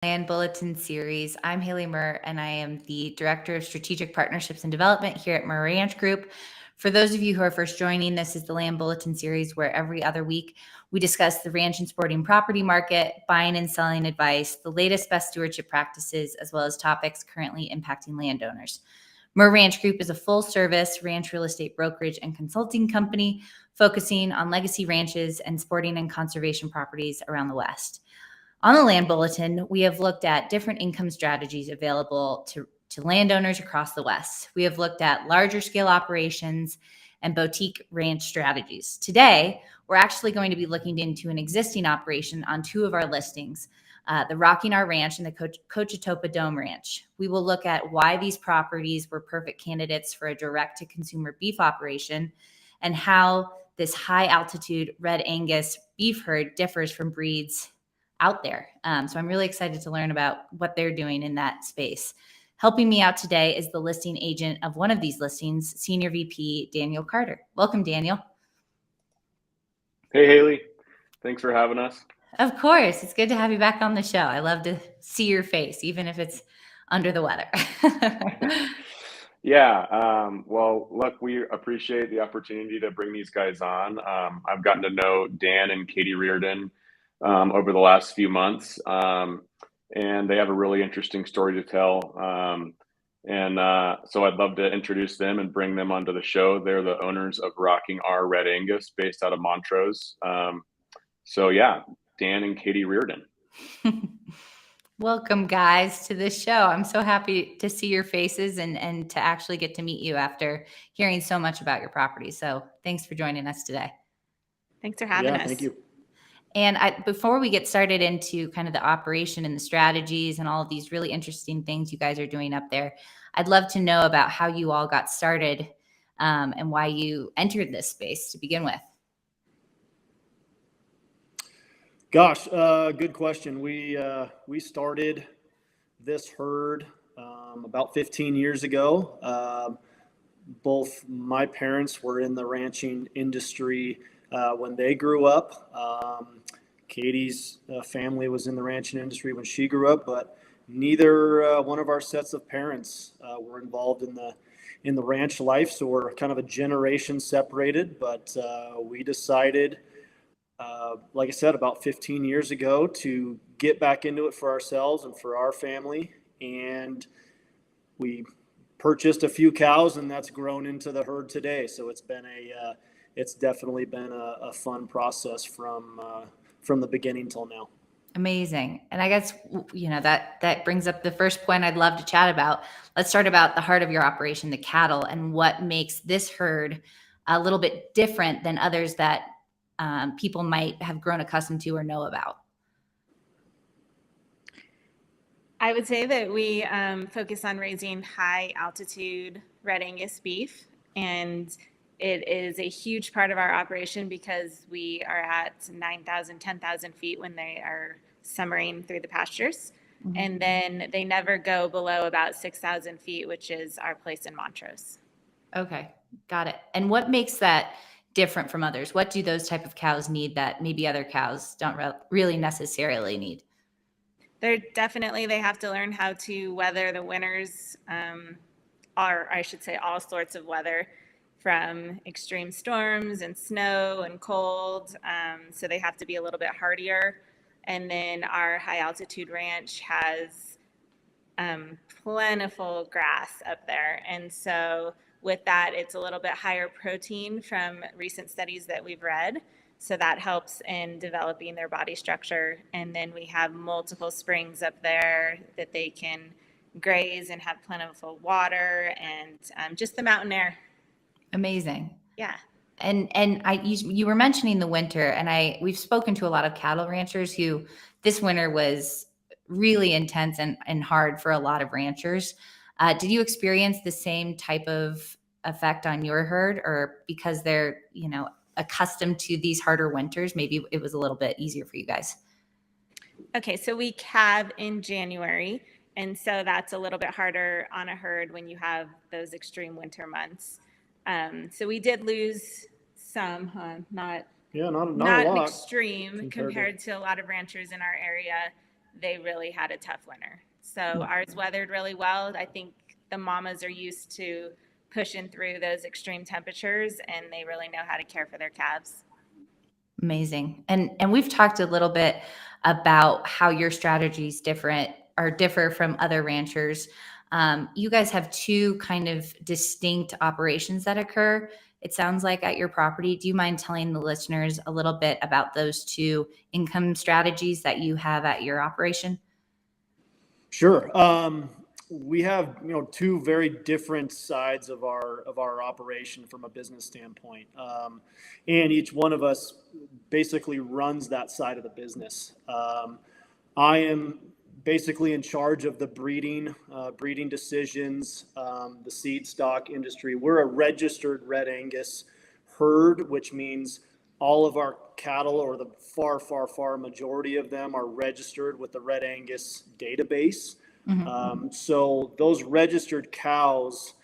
Land Bulletin series. I'm Haley Mirr, and I am the Director of Strategic Partnerships and Development here at Mirr Ranch Group. For those of you who are first joining, this is the Land Bulletin series where every other week we discuss the ranch and sporting property market, buying and selling advice, the latest best stewardship practices, as well as topics currently impacting landowners. Mirr Ranch Group is a full-service ranch real estate brokerage and consulting company focusing on legacy ranches and sporting and conservation properties around the West. On the Land Bulletin, we have looked at different income strategies available to landowners across the West. We have looked at larger scale operations and boutique ranch strategies. Today, we're actually going to be looking into an existing operation on two of our listings, the Rocking R Ranch and the Cochetopa Dome Ranch. We will look at why these properties were perfect candidates for a direct-to-consumer beef operation and how this high-altitude Red Angus beef herd differs from breeds out there. So I'm really excited to learn about what they're doing in that space. Helping me out today is the listing agent of one of these listings, Senior VP Daniel Carter. Welcome, Daniel. Hey, Haley. Thanks for having us. Of course. It's good to have you back on the show. I love to see your face, even if it's under the weather. Yeah. Well, look, we appreciate the opportunity to bring these guys on. I've gotten to know Dan and Katie Reardon over the last few months, and they have a really interesting story to tell. So I'd love to introduce them and bring them onto the show. They're the owners of Rocking R Red Angus, based out of Montrose. So yeah, Dan and Katie Reardon. Welcome, guys, to this show. I'm so happy to see your faces and to actually get to meet you after hearing so much about your property. So thanks for joining us today. Thanks for having us. Thank you. And before we get started into kind of the operation and the strategies and all of these really interesting things you guys are doing up there, I'd love to know about how you all got started and why you entered this space to begin with. Gosh, good question. We started this herd about 15 years ago. Both my parents were in the ranching industry when they grew up. Katie's family was in the ranching industry when she grew up, but neither one of our sets of parents were involved in the ranch life. So we're kind of a generation separated, but we decided, like I said, about 15 years ago to get back into it for ourselves and for our family. And we purchased a few cows, and that's grown into the herd today. So it's definitely been a fun process from the beginning till now. Amazing. And I guess, that brings up the first point I'd love to chat about. Let's start about the heart of your operation, the cattle, and what makes this herd a little bit different than others that people might have grown accustomed to or know about. I would say that we focus on raising high altitude Red Angus beef, and it is a huge part of our operation because we are at 9,000, 10,000 feet when they are summering through the pastures. Mm-hmm. And then they never go below about 6,000 feet, which is our place in Montrose. Okay, got it. And what makes that different from others? What do those type of cows need that maybe other cows don't really necessarily need? They have to learn how to weather the winters, or I should say all sorts of weather, from extreme storms and snow and cold. So they have to be a little bit hardier. And then our high altitude ranch has plentiful grass up there. And so with that, it's a little bit higher protein from recent studies that we've read. So that helps in developing their body structure. And then we have multiple springs up there that they can graze and have plentiful water and just the mountain air. Amazing. Yeah. And you were mentioning the winter, and we've spoken to a lot of cattle ranchers who this winter was really intense and hard for a lot of ranchers. Did you experience the same type of effect on your herd, or because they're, accustomed to these harder winters, maybe it was a little bit easier for you guys? Okay, so we calve in January, and so that's a little bit harder on a herd when you have those extreme winter months. So we did lose some, not a lot extreme compared to a lot of ranchers in our area. they really had a tough winter. So ours weathered really well. I think the mamas are used to pushing through those extreme temperatures, and they really know how to care for their calves. Amazing. And we've talked a little bit about how your strategies differ from other ranchers. You guys have two kind of distinct operations that occur, it sounds like, at your property. Do you mind telling the listeners a little bit about those two income strategies that you have at your operation? Sure. We have, two very different sides of our operation from a business standpoint, and each one of us basically runs that side of the business. I am basically in charge of the breeding decisions, the seed stock industry. We're a registered Red Angus herd, which means all of our cattle, or the far majority of them, are registered with the Red Angus database. So those registered cows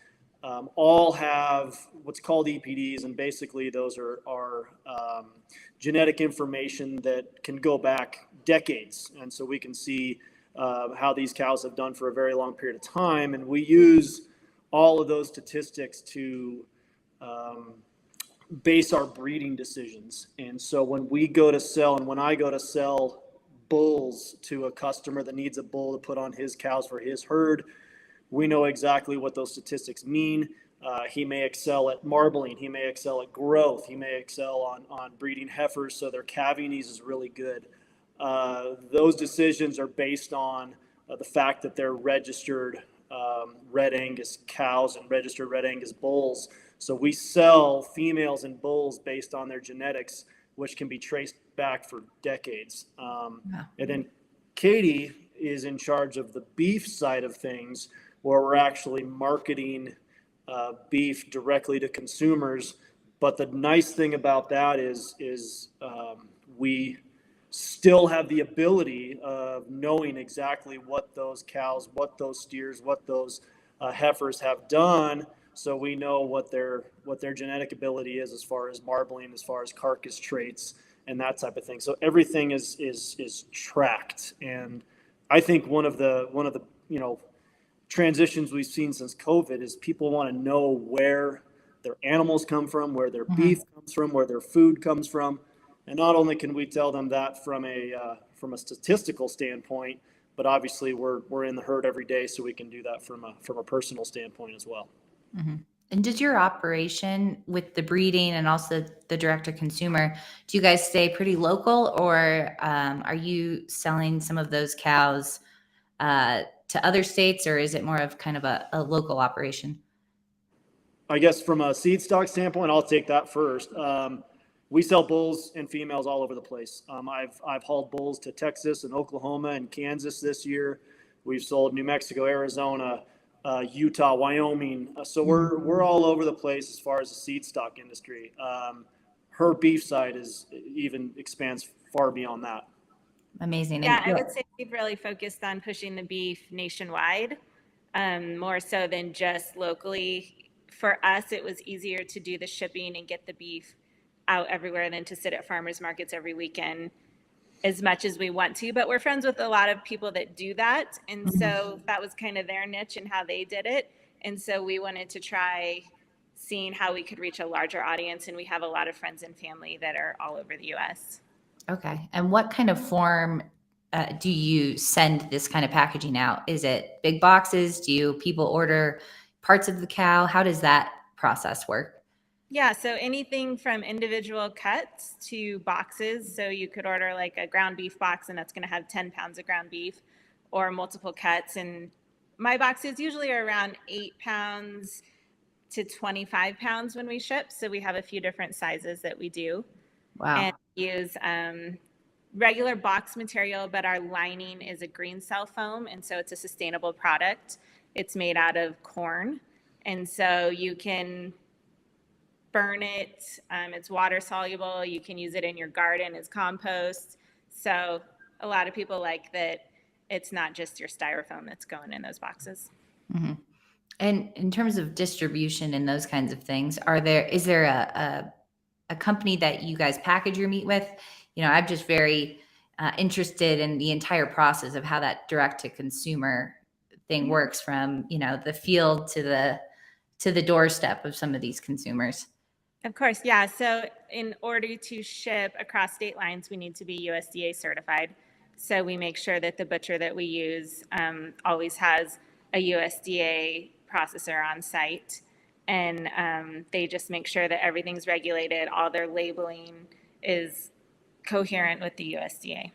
all have what's called EPDs, and basically those are genetic information that can go back decades. And so we can see how these cows have done for a very long period of time. And we use all of those statistics to base our breeding decisions. And so when we go to sell, and when I go to sell bulls to a customer that needs a bull to put on his cows for his herd, we know exactly what those statistics mean. He may excel at marbling. He may excel at growth. He may excel on breeding heifers, so their calving ease is really good. Those decisions are based on the fact that they're registered Red Angus cows and registered Red Angus bulls. So we sell females and bulls based on their genetics, which can be traced back for decades. And then Katie is in charge of the beef side of things, where we're actually marketing beef directly to consumers. But the nice thing about that is we still have the ability of knowing exactly what those cows, what those steers, what those heifers have done. So we know what their genetic ability is as far as marbling, as far as carcass traits, and that type of thing. So everything is tracked. And I think one of the transitions we've seen since COVID is people want to know where their animals come from, where their beef comes from, where their food comes from. And not only can we tell them that from a statistical standpoint, but obviously we're in the herd every day, so we can do that from a personal standpoint as well. And does your operation with the breeding and also the direct to consumer, do you guys stay pretty local, or are you selling some of those cows to other states, or is it more of kind of a local operation? I guess from a seed stock standpoint, I'll take that first. We sell bulls and females all over the place. I've hauled bulls to Texas and Oklahoma and Kansas this year. We've sold New Mexico, Arizona, Utah, Wyoming. So we're all over the place as far as the seed stock industry. Her beef side even expands far beyond that. Amazing. Yeah, I would say we've really focused on pushing the beef nationwide, more so than just locally. For us, it was easier to do the shipping and get the beef out everywhere than to sit at farmers markets every weekend as much as we want to. But we're friends with a lot of people that do that. And so that was kind of their niche and how they did it. And so we wanted to try seeing how we could reach a larger audience. And we have a lot of friends and family that are all over the U.S. Okay. And what kind of form do you send this kind of packaging out? Is it big boxes? Do people order parts of the cow? How does that process work? Yeah, so anything from individual cuts to boxes. So you could order like a ground beef box, and that's going to have 10 pounds of ground beef, or multiple cuts. And my boxes usually are around 8 pounds to 25 pounds when we ship. So we have a few different sizes that we do. Wow. And use regular box material, but our lining is a green cell foam. And so it's a sustainable product. It's made out of corn. And so you can burn it. It's water soluble. You can use it in your garden as compost. So a lot of people like that it's not just your styrofoam that's going in those boxes. Mm-hmm. And in terms of distribution and those kinds of things, is there a company that you guys package your meat with? I'm just very interested in the entire process of how that direct to consumer thing works, from, you know, the field to the doorstep of some of these consumers. Of course, yeah. So in order to ship across state lines, we need to be USDA certified. So we make sure that the butcher that we use always has a USDA processor on site. And they just make sure that everything's regulated, all their labeling is coherent with the USDA.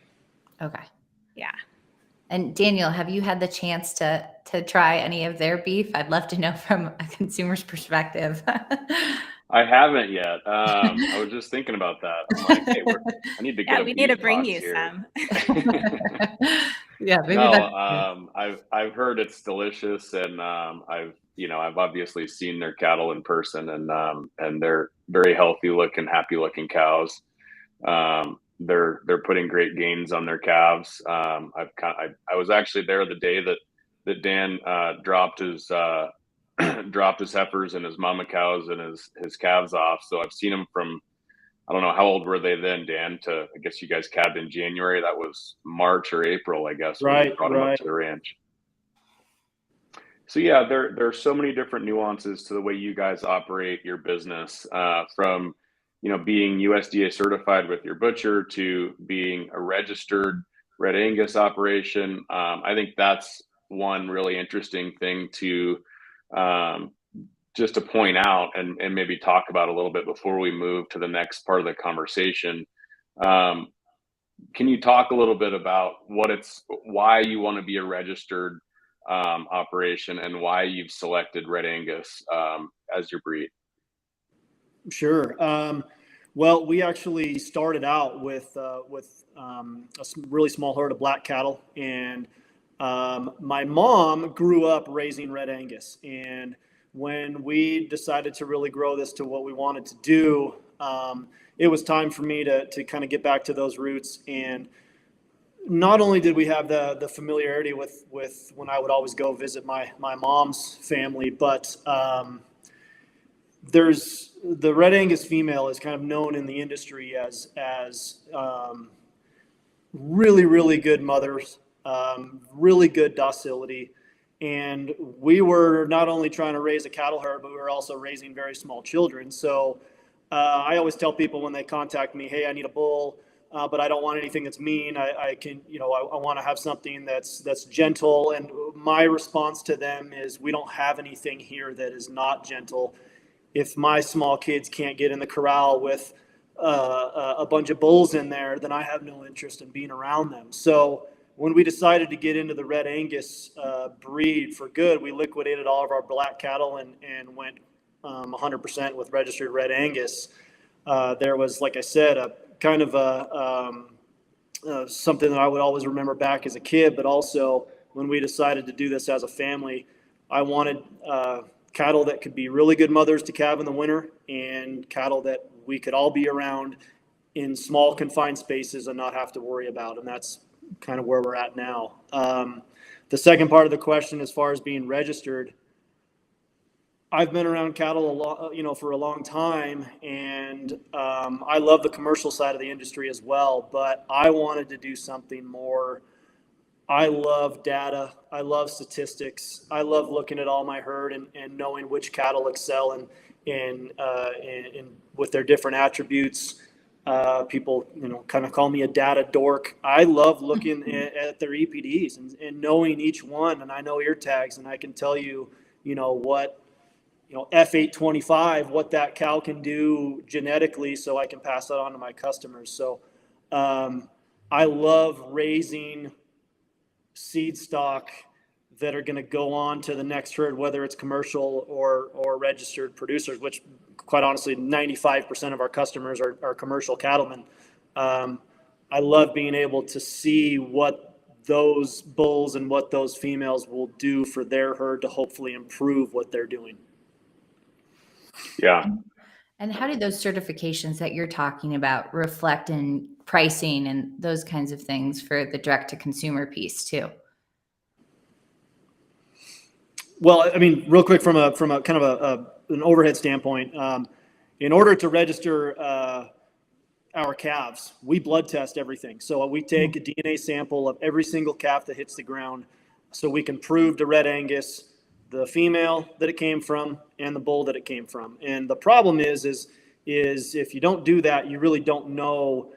Okay. Yeah. And Daniel, have you had the chance to try any of their beef? I'd love to know from a consumer's perspective. I haven't yet. I was just thinking about that. I'm like, hey, I need to get. Yeah, we need to bring you some. Yeah, maybe no, I've heard it's delicious, and I've obviously seen their cattle in person, and they're very healthy looking, happy looking cows. They're putting great gains on their calves. I was actually there the day that Dan dropped his heifers and his mama cows and his calves off. So I've seen them from, I don't know, how old were they then, Dan? I guess you guys calved in January. That was March or April, I guess. When you brought them up to the ranch. So yeah, there are so many different nuances to the way you guys operate your business, from being USDA certified with your butcher to being a registered Red Angus operation. I think that's one really interesting thing to just to point out and maybe talk about a little bit before we move to the next part of the conversation. Can you talk a little bit about why you want to be a registered operation and why you've selected Red Angus as your breed? Sure. Well, we actually started out with a really small herd of black cattle, and my mom grew up raising Red Angus. And when we decided to really grow this to what we wanted to do, it was time for me to kind of get back to those roots. And not only did we have the familiarity with when I would always go visit my mom's family, but there's the Red Angus female is kind of known in the industry as really, really good mothers, really good docility. And we were not only trying to raise a cattle herd, but we were also raising very small children. So I always tell people when they contact me, hey, I need a bull, but I don't want anything that's mean. I want to have something that's gentle. And my response to them is, we don't have anything here that is not gentle. If my small kids can't get in the corral with a bunch of bulls in there, then I have no interest in being around them. So when we decided to get into the Red Angus breed for good, we liquidated all of our black cattle and went 100% with registered Red Angus. There was, like I said, a kind of something that I would always remember back as a kid, but also when we decided to do this as a family, I wanted cattle that could be really good mothers to calve in the winter, and cattle that we could all be around in small confined spaces and not have to worry about. And that's kind of where we're at now. The second part of the question, as far as being registered, I've been around cattle a lot, for a long time, and I love the commercial side of the industry as well, but I wanted to do something more. I love data. I love statistics. I love looking at all my herd and knowing which cattle excel and with their different attributes. People, kind of call me a data dork. I love looking at their EPDs and knowing each one. And I know ear tags, and I can tell you, what, F825, what that cow can do genetically, so I can pass that on to my customers. So I love raising seed stock that are going to go on to the next herd, whether it's commercial or registered producers, which quite honestly, 95% of our customers are commercial cattlemen. I love being able to see what those bulls and what those females will do for their herd to hopefully improve what they're doing. Yeah. And how do those certifications that you're talking about reflect in pricing and those kinds of things for the direct to consumer piece too? Well, I mean, real quick from a kind of an overhead standpoint, in order to register our calves, we blood test everything. So we take a DNA sample of every single calf that hits the ground so we can prove to Red Angus the female that it came from and the bull that it came from. And the problem is if you don't do that, you really don't know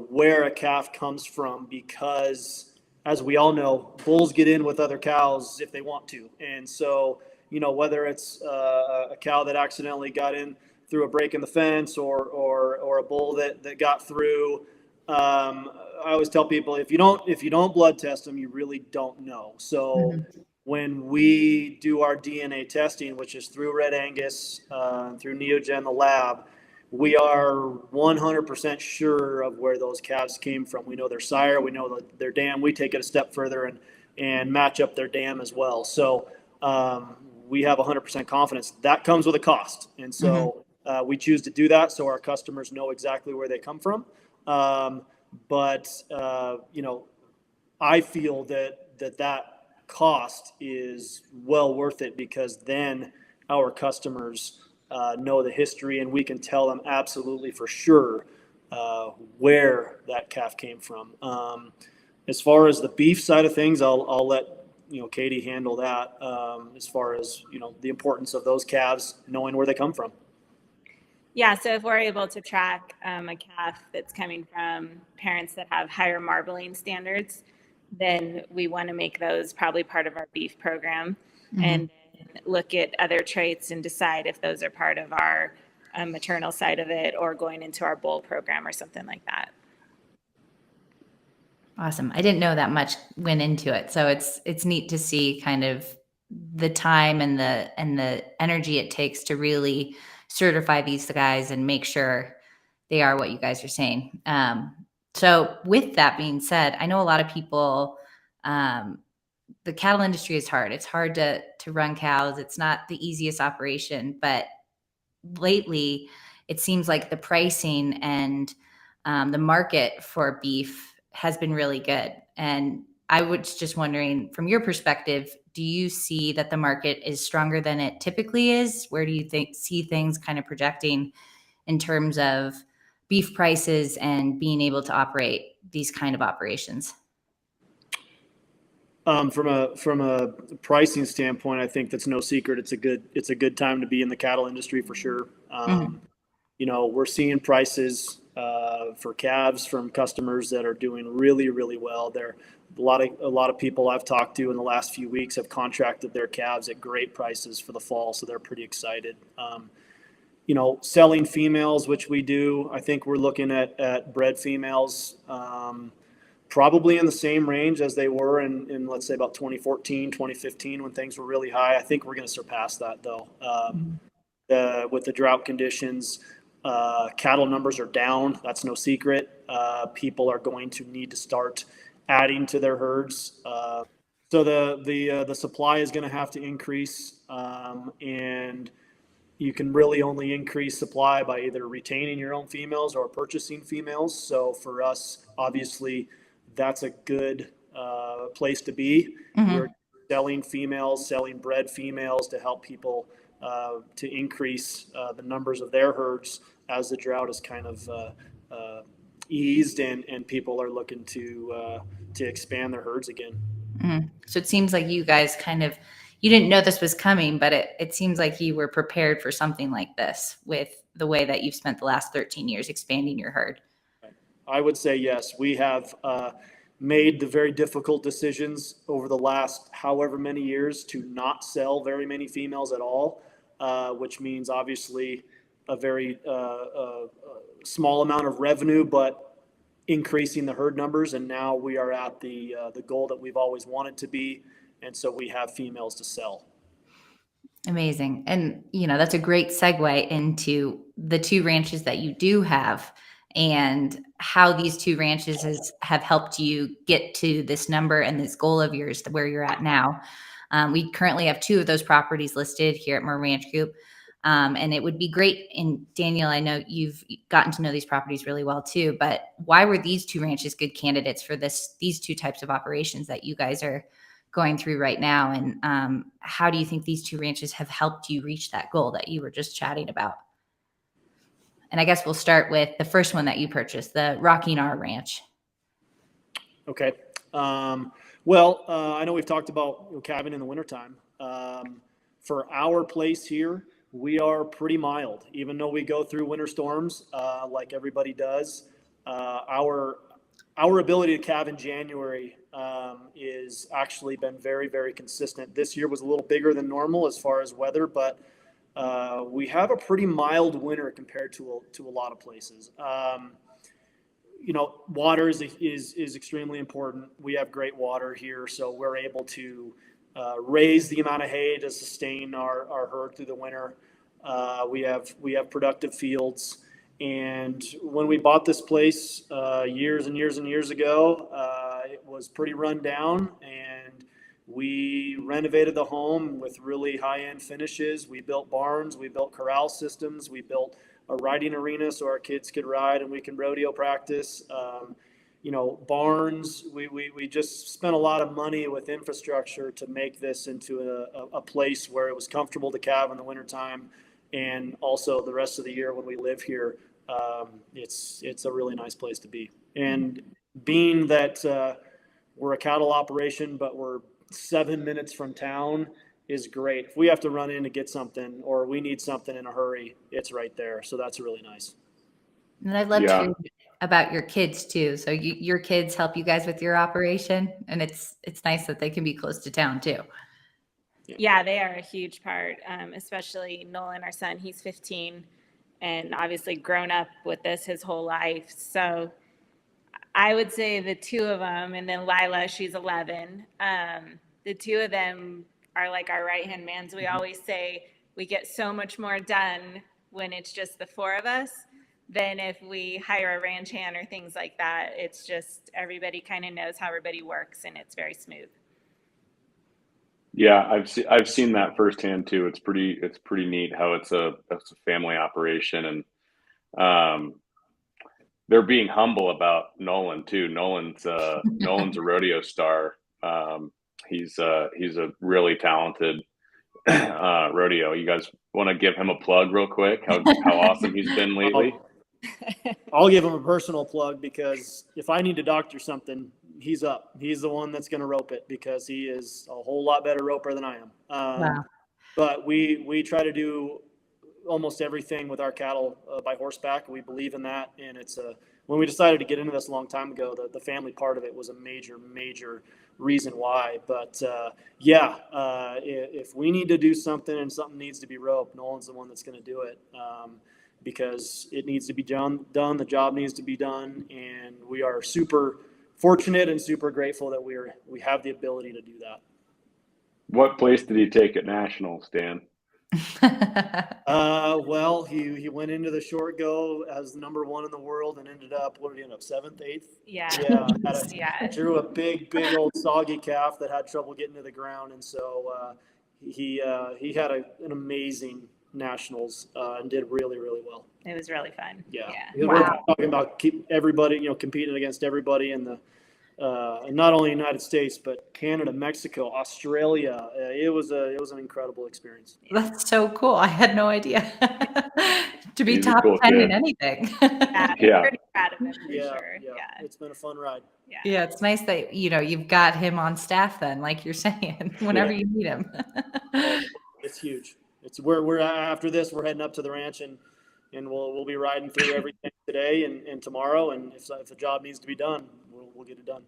where a calf comes from, because as we all know, bulls get in with other cows if they want to. And so, whether it's a cow that accidentally got in through a break in the fence or a bull that got through, I always tell people, if you don't blood test them, you really don't know. So when we do our DNA testing, which is through Red Angus, through Neogen, the lab, we are 100% sure of where those calves came from. We know their sire, we know their dam. We take it a step further and match up their dam as well. So we have 100% confidence. That comes with a cost. And so we choose to do that so our customers know exactly where they come from. But I feel that cost is well worth it, because then our customers know the history, and we can tell them absolutely for sure where that calf came from. As far as the beef side of things, I'll let Katie handle that. As far as the importance of those calves, knowing where they come from. Yeah, so if we're able to track a calf that's coming from parents that have higher marbling standards, then we want to make those probably part of our beef program, and look at other traits and decide if those are part of our maternal side of it or going into our bull program or something like that. Awesome. I didn't know that much went into it. So it's neat to see kind of the time and the energy it takes to really certify these guys and make sure they are what you guys are saying. So with that being said, I know a lot of people, the cattle industry is hard. It's hard to run cows. It's not the easiest operation, but lately it seems like the pricing and the market for beef has been really good. And I was just wondering, from your perspective, do you see that the market is stronger than it typically is? Where do you see things kind of projecting in terms of beef prices and being able to operate these kind of operations? From a pricing standpoint, I think that's no secret. It's a good time to be in the cattle industry for sure. We're seeing prices for calves from customers that are doing really, really well. There, a lot of people I've talked to in the last few weeks have contracted their calves at great prices for the fall, so they're pretty excited. Selling females, which we do, I think we're looking at bred females. Probably in the same range as they were in let's say about 2014, 2015, when things were really high. I think we're going to surpass that though. With the drought conditions, cattle numbers are down. That's no secret. People are going to need to start adding to their herds. So the supply is going to have to increase, and you can really only increase supply by either retaining your own females or purchasing females. So for us, obviously, that's a good place to be. We're selling females, selling bred females to help people to increase the numbers of their herds as the drought is kind of eased and people are looking to expand their herds again. So it seems like you guys you didn't know this was coming, but it seems like you were prepared for something like this with the way that you've spent the last 13 years expanding your herd. I would say yes. We have made the very difficult decisions over the last however many years to not sell very many females at all, which means obviously a very small amount of revenue, but increasing the herd numbers. And now we are at the goal that we've always wanted to be. And so we have females to sell. Amazing. And, that's a great segue into the two ranches that you do have and how these two ranches have helped you get to this number and this goal of yours to where you're at now. We currently have two of those properties listed here at Mirr Ranch Group. And it would be great. And Daniel, I know you've gotten to know these properties really well too, but why were these two ranches good candidates for these two types of operations that you guys are going through right now? And how do you think these two ranches have helped you reach that goal that you were just chatting about? And I guess we'll start with the first one that you purchased, the Rocking R Ranch. Okay. I know we've talked about calving in the wintertime. For our place here, we are pretty mild, even though we go through winter storms like everybody does. Our ability to calve in January is actually been very, very consistent. This year was a little bigger than normal as far as weather, but we have a pretty mild winter compared to a lot of places. Water is extremely important. We have great water here, so we're able to raise the amount of hay to sustain our herd through the winter. We have productive fields, and when we bought this place years and years and years ago, it was pretty run down, and we renovated the home with really high-end finishes. We built barns, we built corral systems, we built a riding arena so our kids could ride and we can rodeo practice. Barns, we just spent a lot of money with infrastructure to make this into a place where it was comfortable to calve in the wintertime, and also the rest of the year when we live here. It's a really nice place to be. And being that we're a cattle operation, but we're 7 minutes from town, is great. If we have to run in to get something or we need something in a hurry, it's right there. So that's really nice. And I'd love to hear about your kids too. So your kids help you guys with your operation, and it's nice that they can be close to town too. Yeah, they are a huge part, especially Nolan, our son. He's 15 and obviously grown up with this his whole life. So I would say the two of them, and then Lila, she's 11. The two of them are like our right-hand mans. We always say we get so much more done when it's just the four of us than if we hire a ranch hand or things like that. It's just everybody kind of knows how everybody works, and it's very smooth. Yeah, I've seen that firsthand too. It's pretty neat how it's a family operation, and they're being humble about Nolan too. Nolan's a rodeo star. He's a really talented rodeo. You guys want to give him a plug real quick? How awesome he's been lately? I'll give him a personal plug, because if I need to doctor something, he's up. He's the one that's going to rope it, because he is a whole lot better roper than I am. Wow. But we try to do almost everything with our cattle by horseback. We believe in that, and when we decided to get into this a long time ago, the family part of it was a major reason why. But if we need to do something and something needs to be roped, Nolan's the one that's going to do it, because it needs to be done. The job needs to be done, and we are super fortunate and super grateful that we have the ability to do that. What place did he take at nationals, Dan? Well, he went into the short go as number one in the world and ended up, what did he end up, 7th, 8th? Yeah. Drew a big old soggy calf that had trouble getting to the ground, and so he had an amazing nationals and did really well. It was really fun. Yeah. Wow. We're talking about everybody, competing against everybody in the not only United States, but Canada, Mexico, Australia. It was an incredible experience. That's so cool. I had no idea. To be He's a top cool 10 kid. in anything. Yeah. Pretty proud of him for Yeah, sure. yeah. It's been a fun ride. Yeah, it's nice that you've got him on staff then, like you're saying, whenever you need him. It's huge. We're after this, we're heading up to the ranch, and we'll be riding through everything today and tomorrow, and if the job needs to be done, we'll get it done.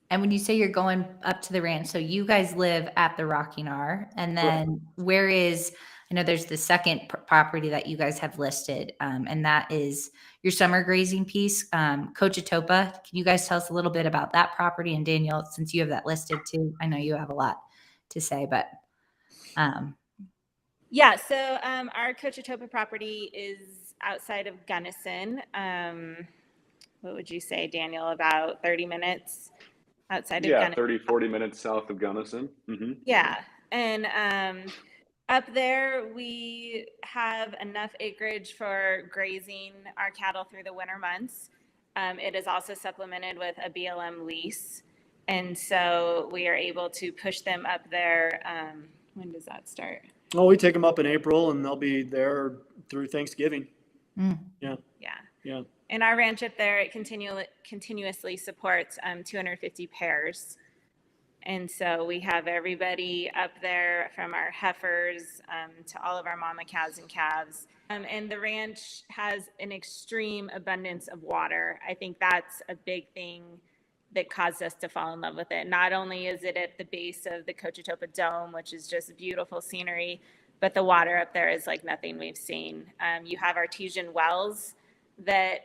And when you say you're going up to the ranch, so you guys live at the Rocking R, and then I know there's the second property that you guys have listed, and that is your summer grazing piece, Cochetopa. Can you guys tell us a little bit about that property? And Daniel, since you have that listed too, I know you have a lot to say, but. Yeah, so our Cochetopa property is outside of Gunnison. What would you say, Daniel, about 30 minutes outside of Gunnison? 30, 40 minutes south of Gunnison. Mm-hmm. Yeah, and up there we have enough acreage for grazing our cattle through the winter months. It is also supplemented with a BLM lease, and so we are able to push them up there. When does that start? Oh, we take them up in April, and they'll be there through Thanksgiving. Yeah. Yeah. And our ranch up there, it continuously supports 250 pairs. And so we have everybody up there from our heifers to all of our mama cows and calves. And the ranch has an extreme abundance of water. I think that's a big thing that caused us to fall in love with it. Not only is it at the base of the Cochetopa Dome, which is just beautiful scenery, but the water up there is like nothing we've seen. You have artesian wells that,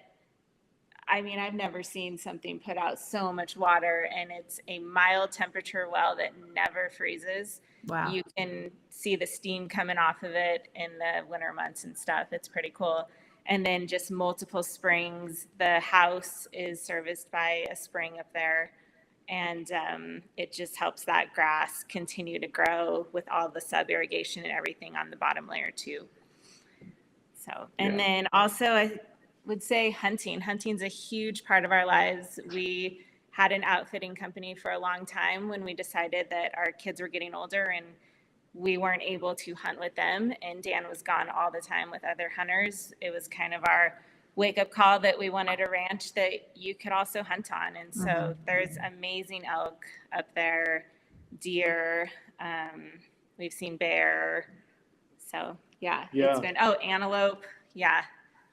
I mean, I've never seen something put out so much water, and it's a mild temperature well that never freezes. Wow. You can see the steam coming off of it in the winter months and stuff. It's pretty cool. And then just multiple springs. The house is serviced by a spring up there, and it just helps that grass continue to grow with all the sub irrigation and everything on the bottom layer too. So, and then also I would say hunting. Hunting's a huge part of our lives. We had an outfitting company for a long time when we decided that our kids were getting older and we weren't able to hunt with them, and Dan was gone all the time with other hunters. It was kind of our wake-up call that we wanted a ranch that you could also hunt on. And so there's amazing elk up there, deer, we've seen bear. So it's been, antelope. Yeah.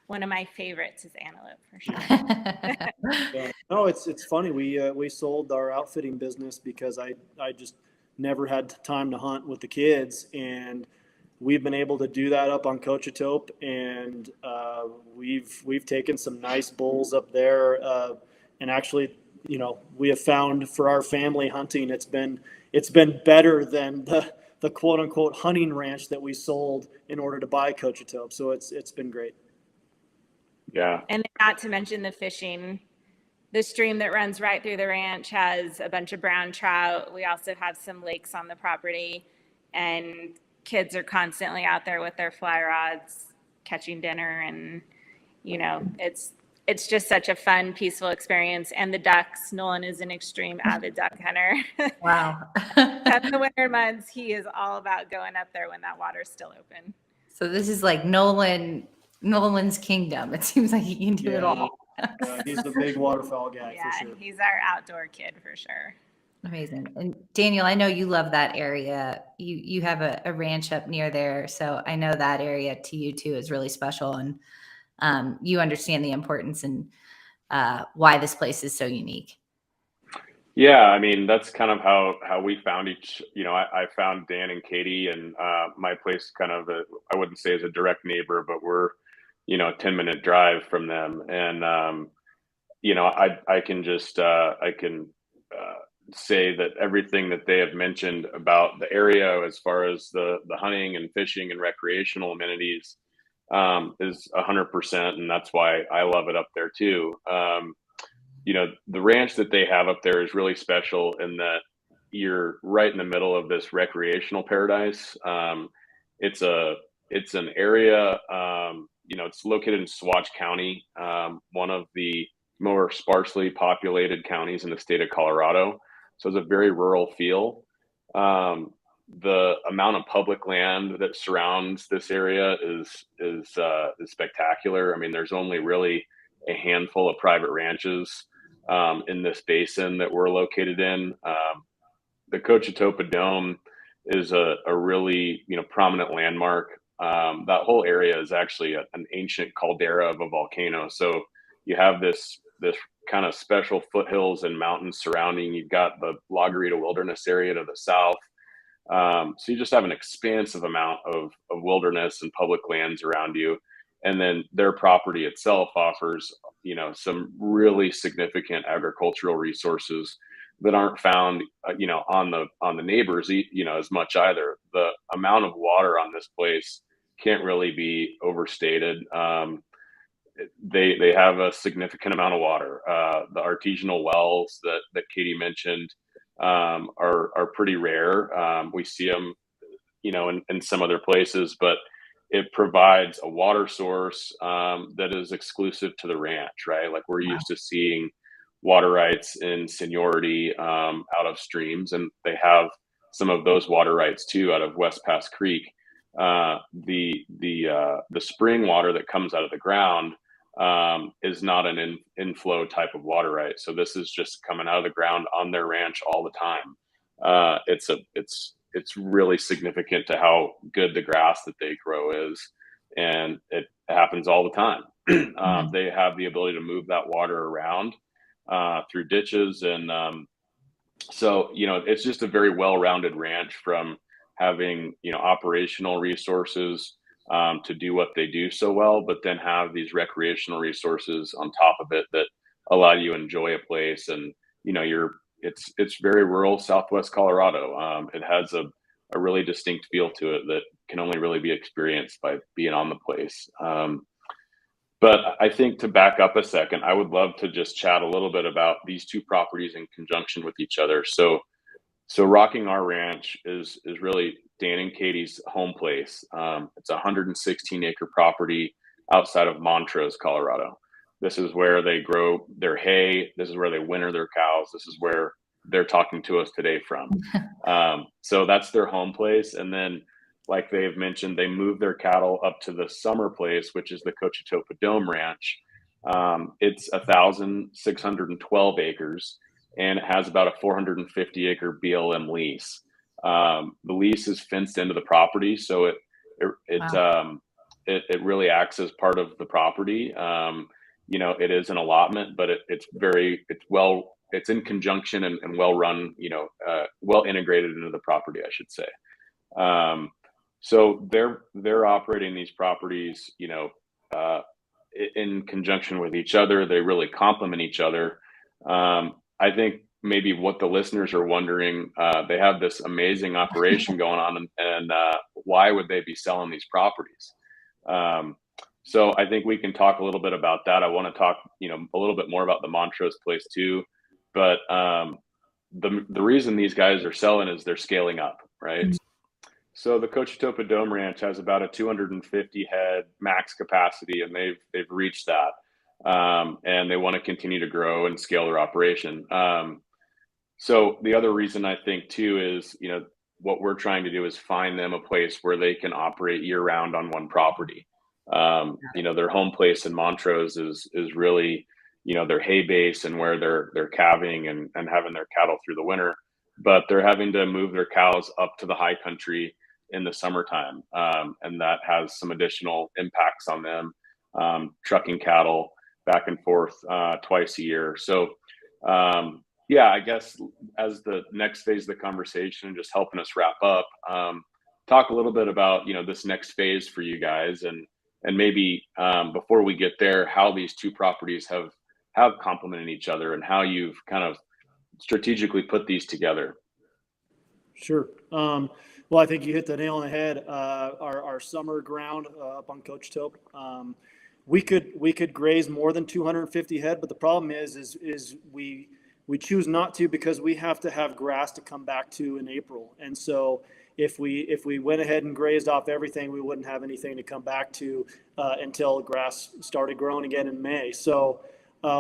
One of my favorites is antelope for sure. No, it's funny. We sold our outfitting business because I just never had time to hunt with the kids, and we've been able to do that up on Cochetope, and we've taken some nice bulls up there, and actually, we have found for our family hunting, it's been better than the quote unquote hunting ranch that we sold in order to buy Cochetope. So it's been great. Yeah. And not to mention the fishing. The stream that runs right through the ranch has a bunch of brown trout. We also have some lakes on the property, and kids are constantly out there with their fly rods catching dinner, and it's just such a fun, peaceful experience. And the ducks, Nolan is an extreme avid duck hunter. Wow. At the winter months, he is all about going up there when that water's still open. So this is like Nolan's kingdom. It seems like he can do it all. He's the big waterfowl guy for sure. He's our outdoor kid for sure. Amazing. And Daniel, I know you love that area. You have a ranch up near there, so I know that area to you too is really special, and you understand the importance and why this place is so unique. Yeah, I mean, that's kind of how we found I found Dan and Katie, and my place kind of I wouldn't say is a direct neighbor, but we're a 10-minute drive from them. And I can just say that everything that they have mentioned about the area as far as the hunting and fishing and recreational amenities is 100%, and that's why I love it up there too. The ranch that they have up there is really special in that you're right in the middle of this recreational paradise. It's an area, it's located in Swatch County, one of the more sparsely populated counties in the state of Colorado. So it's a very rural feel. The amount of public land that surrounds this area is spectacular. I mean, there's only really a handful of private ranches in this basin that we're located in. The Cochetopa Dome is a really prominent landmark. That whole area is actually an ancient caldera of a volcano. So you have this kind of special foothills and mountains surrounding. You've got the La Garita Wilderness area to the south. So you just have an expansive amount of wilderness and public lands around you. And then their property itself offers, some really significant agricultural resources that aren't found, on the neighbors, as much either. The amount of water on this place can't really be overstated. They have a significant amount of water. The artesianal wells that Katie mentioned are pretty rare. We see them, in some other places, but it provides a water source that is exclusive to the ranch, right? Like we're used to seeing water rights in seniority out of streams, and they have some of those water rights too out of West Pass Creek. the spring water that comes out of the ground is not an inflow type of water, right? So this is just coming out of the ground on their ranch all the time. It's really significant to how good the grass that they grow is, and it happens all the time. They have the ability to move that water around through ditches, and so it's just a very well-rounded ranch, from having operational resources to do what they do so well, but then have these recreational resources on top of it that allow you to enjoy a place. And it's very rural Southwest Colorado. It has a really distinct feel to it that can only really be experienced by being on the place. But I think, to back up a second, I would love to just chat a little bit about these two properties in conjunction with each other. So Rocking R Ranch is really Dan and Katie's home place. It's a 116-acre property outside of Montrose, Colorado. This is where they grow their hay. This is where they winter their cows. This is where they're talking to us today from. So that's their home place. And then, like they've mentioned, they move their cattle up to the summer place, which is the Cochetopa Dome Ranch. It's 1,612 acres, and it has about a 450-acre BLM lease. The lease is fenced into the property, so it really acts as part of the property. It is an allotment, but it's in conjunction and well run, well integrated into the property, I should say. So they're operating these properties, in conjunction with each other. They really complement each other. I think maybe what the listeners are wondering, they have this amazing operation going on, and why would they be selling these properties? So I think we can talk a little bit about that. I want to talk, a little bit more about the Montrose place too. But the reason these guys are selling is they're scaling up, right? Mm-hmm. So the Cochetopa Dome Ranch has about a 250 head max capacity, and they've reached that. And they want to continue to grow and scale their operation. So the other reason I think too is, what we're trying to do is find them a place where they can operate year round on one property. Their home place in Montrose is really, their hay base and where they're calving and having their cattle through the winter, but they're having to move their cows up to the high country in the summertime. And that has some additional impacts on them, trucking cattle back and forth twice a year. So, I guess as the next phase of the conversation, just helping us wrap up, talk a little bit about, this next phase for you guys, and maybe before we get there, how these two properties have complemented each other and how you've kind of strategically put these together. Sure. Well, I think you hit the nail on the head. Our summer ground up on Cochetopa, we could graze more than 250 head, but the problem is we choose not to, because we have to have grass to come back to in April. And so if we went ahead and grazed off everything, we wouldn't have anything to come back to until grass started growing again in May. So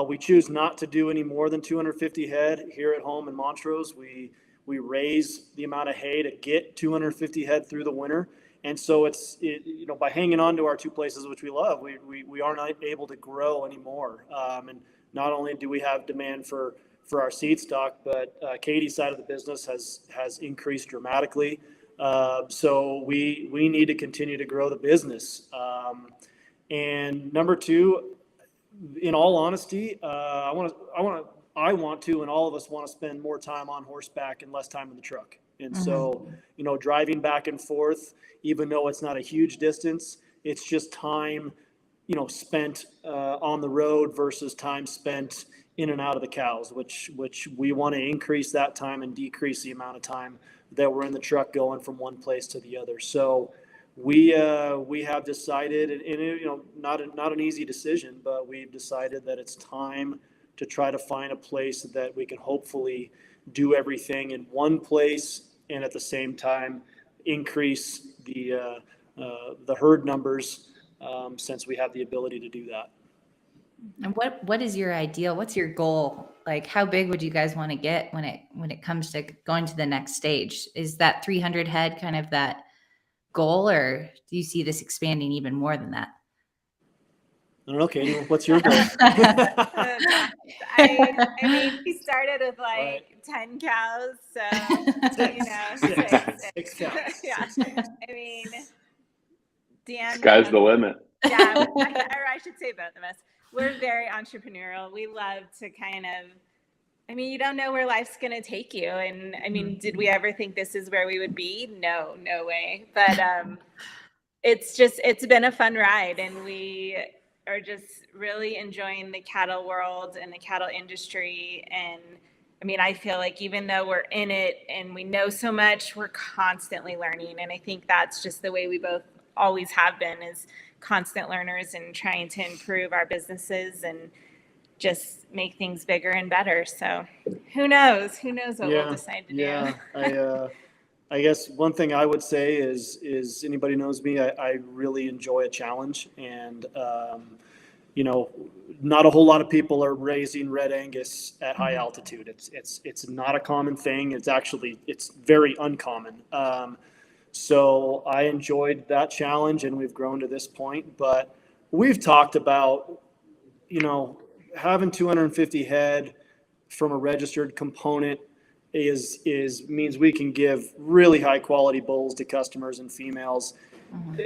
we choose not to do any more than 250 head here at home in Montrose. We raise the amount of hay to get 250 head through the winter. And so by hanging on to our two places, which we love, we are not able to grow anymore. And not only do we have demand for our seed stock, but Katie's side of the business has increased dramatically. So we need to continue to grow the business. And number two, in all honesty, I want to, and all of us want to spend more time on horseback and less time in the truck. And so, driving back and forth, even though it's not a huge distance, it's just time, spent on the road versus time spent in and out of the cows, which we want to increase that time and decrease the amount of time that we're in the truck going from one place to the other. So we have decided, and not an easy decision, but we've decided that it's time to try to find a place that we can hopefully do everything in one place, and at the same time increase the herd numbers, since we have the ability to do that. And what is your ideal? What's your goal? Like, how big would you guys want to get when it comes to going to the next stage? Is that 300 head kind of that goal, or do you see this expanding even more than that? I don't know, Katie, what's your goal? I mean, we started with like 10 cows, so Six cows. Yeah, I mean, Dan. Sky's the limit. Yeah, or I should say both of us. We're very entrepreneurial. We love to kind of. I mean, you don't know where life's going to take you, and I mean, did we ever think this is where we would be? No way. But it's been a fun ride, and we are just really enjoying the cattle world and the cattle industry. And I mean, I feel like even though we're in it and we know so much, we're constantly learning. And I think that's just the way we both always have been, is constant learners and trying to improve our businesses and just make things bigger and better. So who knows what we'll decide to do. I guess one thing I would say is anybody knows me, I really enjoy a challenge, and not a whole lot of people are raising Red Angus at high altitude. It's not a common thing. It's very uncommon. So I enjoyed that challenge, and we've grown to this point. But we've talked about, having 250 head from a registered component means we can give really high quality bulls to customers and females.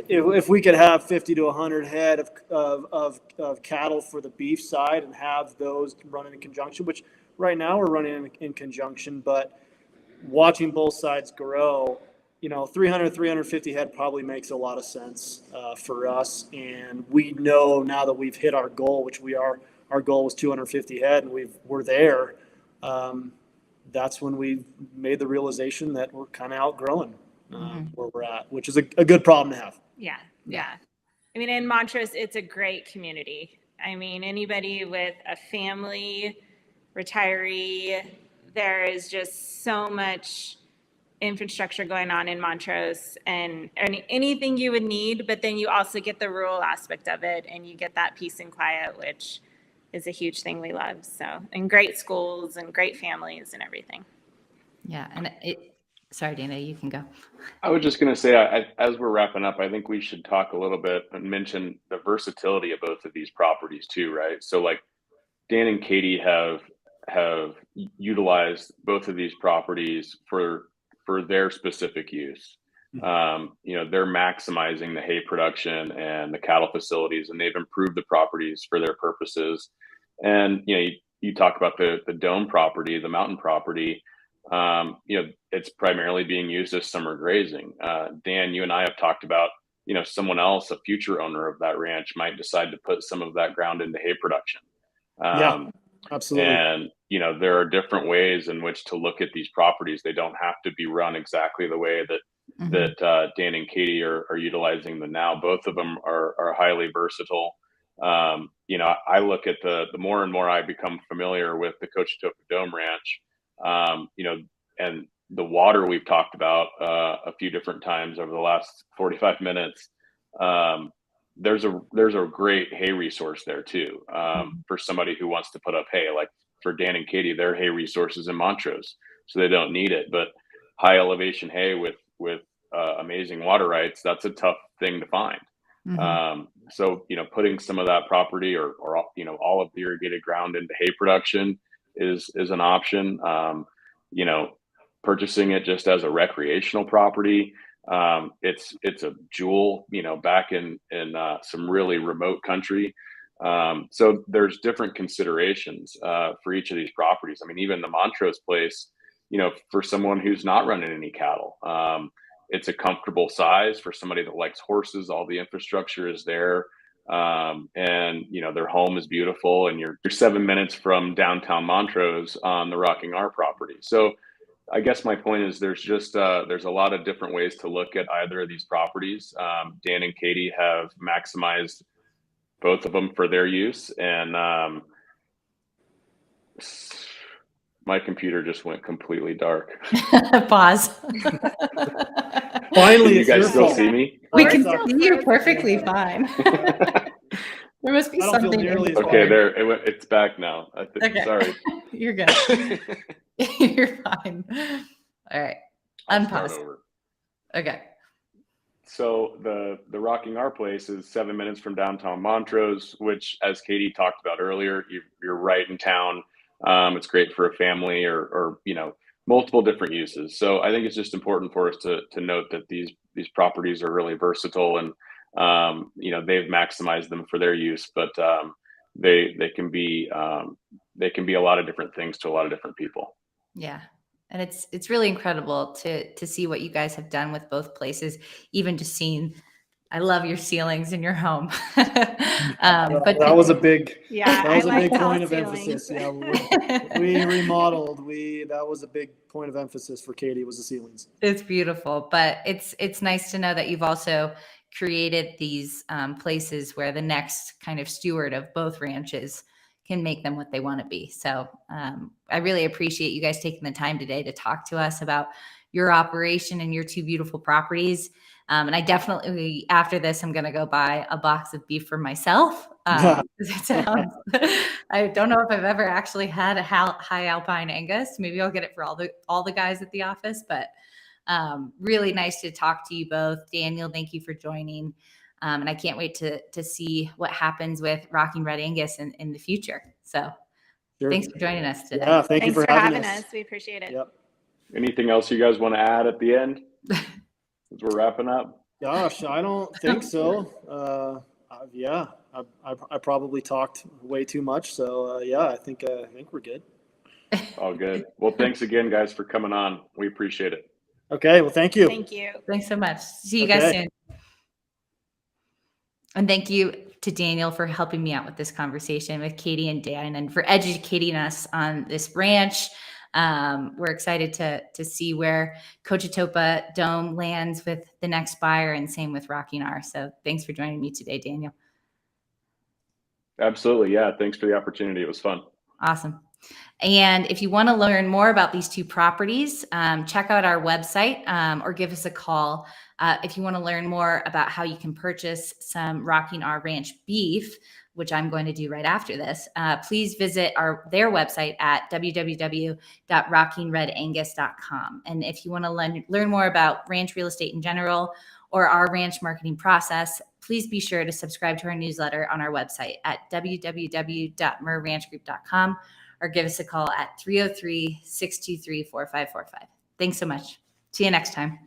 If we could have 50 to 100 head of cattle for the beef side and have those running in conjunction, which right now we're running in conjunction, but watching both sides grow, 350 head probably makes a lot of sense for us. And we know now that we've hit our goal, which our goal was 250 head, and we're there. That's when we made the realization that we're kind of outgrowing where we're at, which is a good problem to have. Yeah. I mean, in Montrose, it's a great community. I mean, anybody with a family, retiree, there is just so much infrastructure going on in Montrose, and anything you would need, but then you also get the rural aspect of it, and you get that peace and quiet, which is a huge thing we love. So, and great schools and great families and everything. Yeah. And sorry, Dana, you can go. I was just going to say, as we're wrapping up, I think we should talk a little bit and mention the versatility of both of these properties too, right? So like Dan and Katie have utilized both of these properties for their specific use. They're maximizing the hay production and the cattle facilities, and they've improved the properties for their purposes. And you talk about the dome property, the mountain property. It's primarily being used as summer grazing. Dan, you and I have talked about, someone else, a future owner of that ranch, might decide to put some of that ground into hay production. Yeah, absolutely. And there are different ways in which to look at these properties. They don't have to be run exactly the way that Dan and Katie are utilizing them now. Both of them are highly versatile. I look at the more and more I become familiar with the Cochetopa Dome Ranch, and the water we've talked about a few different times over the last 45 minutes. There's a great hay resource there too, for somebody who wants to put up hay. Like for Dan and Katie, their hay resources in Montrose, so they don't need it. But high elevation hay with amazing water rights, that's a tough thing to find. So putting some of that property or all of the irrigated ground into hay production is an option. Purchasing it just as a recreational property, it's a jewel, back in some really remote country. So there's different considerations for each of these properties. I mean, even the Montrose place, for someone who's not running any cattle, it's a comfortable size. For somebody that likes horses, all the infrastructure is there. And their home is beautiful, and you're 7 minutes from downtown Montrose on the Rocking R property. So I guess my point is there's a lot of different ways to look at either of these properties. Dan and Katie have maximized both of them for their use, and my computer just went completely dark. Pause. Finally, Can you guys still see me? We can see you perfectly fine. There must be something. Okay, it's back now. Okay. Sorry. You're good. You're fine. All right. Unpause. Okay. So the Rocking R place is 7 minutes from downtown Montrose, which, as Katie talked about earlier, you're right in town. It's great for a family or multiple different uses. So I think it's just important for us to note that these properties are really versatile, and they've maximized them for their use, but they can be a lot of different things to a lot of different people. Yeah. And it's really incredible to see what you guys have done with both places, even just seeing. I love your ceilings in your home. But that was a big, Yeah, that was I a big like point tall of ceilings. emphasis. Yeah, we remodeled. That was a big point of emphasis for Katie, was the ceilings. It's beautiful, but it's nice to know that you've also created these places where the next kind of steward of both ranches can make them what they want to be. So I really appreciate you guys taking the time today to talk to us about your operation and your two beautiful properties. And I definitely, after this, I'm going to go buy a box of beef for myself. I don't know if I've ever actually had a high Alpine Angus. Maybe I'll get it for all the guys at the office, but really nice to talk to you both. Daniel, thank you for joining. And I can't wait to see what happens with Rocking Red Angus in the future. So Sure. Thanks for joining us today. Yeah, thank you Thanks for having us. We appreciate it. Yep. Anything else you guys want to add at the end as we're wrapping up? Gosh, I don't think so. Yeah, I probably talked way too much. So yeah, I think we're good. All good. Well, thanks again, guys, for coming on. We appreciate it. Okay. Well, thank you. Thank you. Thanks so much. See you guys soon. And thank you to Daniel for helping me out with this conversation with Katie and Dan, and for educating us on this ranch. We're excited to see where Cochetopa Dome lands with the next buyer, and same with Rocking R. So thanks for joining me today, Daniel. Absolutely. Yeah. Thanks for the opportunity. It was fun. Awesome. And if you want to learn more about these two properties, check out our website or give us a call. If you want to learn more about how you can purchase some Rocking R Ranch beef, which I'm going to do right after this, please visit their website at www.rockingredangus.com. And if you want to learn more about ranch real estate in general or our ranch marketing process, please be sure to subscribe to our newsletter on our website at www.mirranchgroup.com or give us a call at 303-623-4545. Thanks so much. See you next time.